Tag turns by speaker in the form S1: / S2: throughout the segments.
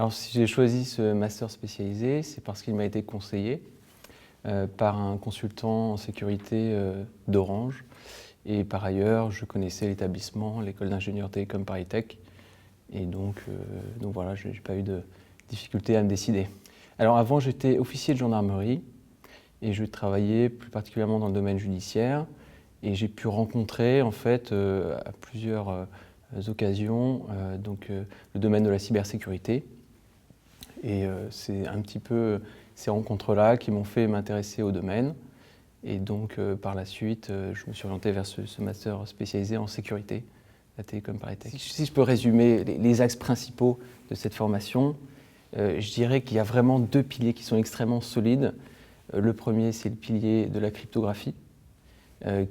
S1: Alors si j'ai choisi ce master spécialisé, c'est parce qu'il m'a été conseillé par un consultant en sécurité d'Orange. Et par ailleurs, je connaissais l'établissement, l'école d'ingénieurs télécom ParisTech. Et donc voilà, je n'ai pas eu de difficulté à me décider. Alors avant, j'étais officier de gendarmerie et je travaillais plus particulièrement dans le domaine judiciaire. Et j'ai pu rencontrer en fait à plusieurs occasions le domaine de la cybersécurité. Et c'est un petit peu ces rencontres-là qui m'ont fait m'intéresser au domaine. Et donc par la suite, je me suis orienté vers ce master spécialisé en sécurité, la télécom ParisTech. Si je peux résumer les axes principaux de cette formation, je dirais qu'il y a vraiment deux piliers qui sont extrêmement solides. Le premier, c'est le pilier de la cryptographie,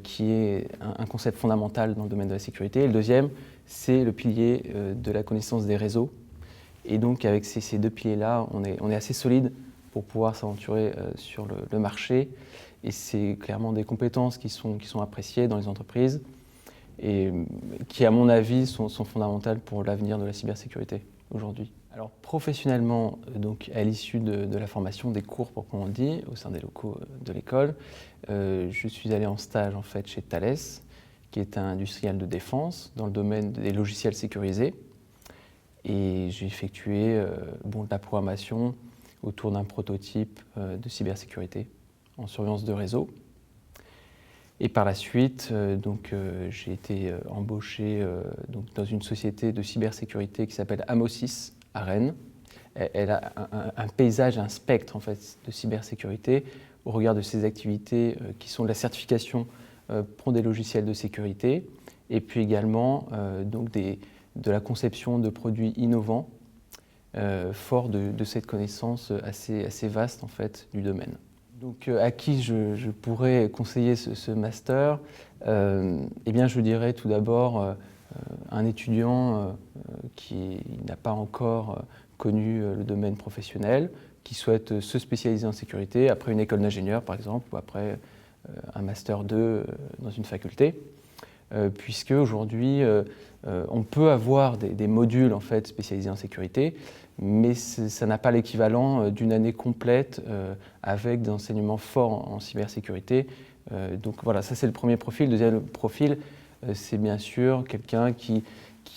S1: qui est un concept fondamental dans le domaine de la sécurité. Et le deuxième, c'est le pilier de la connaissance des réseaux. Et donc avec ces deux piliers-là, on est assez solide pour pouvoir s'aventurer sur le marché. Et c'est clairement des compétences qui sont appréciées dans les entreprises et qui, à mon avis, sont fondamentales pour l'avenir de la cybersécurité aujourd'hui. Alors professionnellement, donc, à l'issue de la formation, des cours proprement dit, au sein des locaux de l'école, je suis allé en stage en fait, chez Thales, qui est un industriel de défense dans le domaine des logiciels sécurisés. Et j'ai effectué de la programmation autour d'un prototype de cybersécurité en surveillance de réseau. Et par la suite, j'ai été embauché dans une société de cybersécurité qui s'appelle Amosys à Rennes. Elle a un paysage, un spectre en fait, de cybersécurité au regard de ses activités qui sont de la certification pour des logiciels de sécurité et puis également de la conception de produits innovants forts de cette connaissance assez vaste en fait, du domaine. Donc, à qui je pourrais conseiller ce master Eh bien, je dirais tout d'abord un étudiant qui n'a pas encore connu le domaine professionnel, qui souhaite se spécialiser en sécurité après une école d'ingénieur, par exemple, ou après un master 2 dans une faculté, puisque aujourd'hui, on peut avoir des modules en fait, spécialisés en sécurité, mais ça n'a pas l'équivalent d'une année complète avec des enseignements forts en cybersécurité. Donc voilà, ça c'est le premier profil. Le deuxième profil, c'est bien sûr quelqu'un qui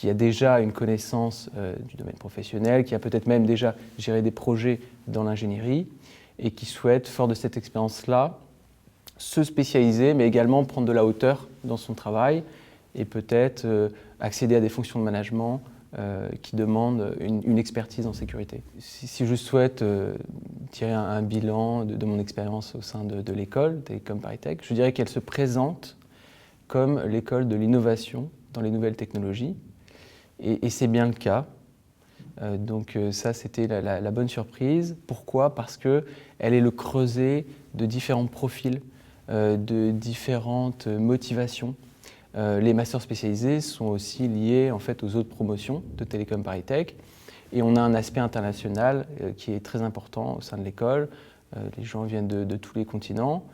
S1: a déjà une connaissance du domaine professionnel, qui a peut-être même déjà géré des projets dans l'ingénierie et qui souhaite, fort de cette expérience-là, se spécialiser, mais également prendre de la hauteur dans son travail et peut-être accéder à des fonctions de management qui demandent une expertise en sécurité. Si je souhaite tirer un bilan de mon expérience au sein de l'école, Télécom ParisTech, je dirais qu'elle se présente comme l'école de l'innovation dans les nouvelles technologies. Et c'est bien le cas. Ça, c'était la bonne surprise. Pourquoi ? Parce qu'elle est le creuset de différents profils, de différentes motivations. Les masters spécialisés sont aussi liés en fait, aux autres promotions de Télécom ParisTech. Et on a un aspect international qui est très important au sein de l'école. Les gens viennent de tous les continents,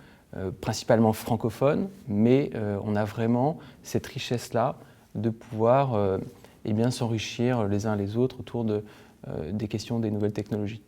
S1: principalement francophones, mais on a vraiment cette richesse-là de pouvoir s'enrichir les uns les autres autour des questions des nouvelles technologies.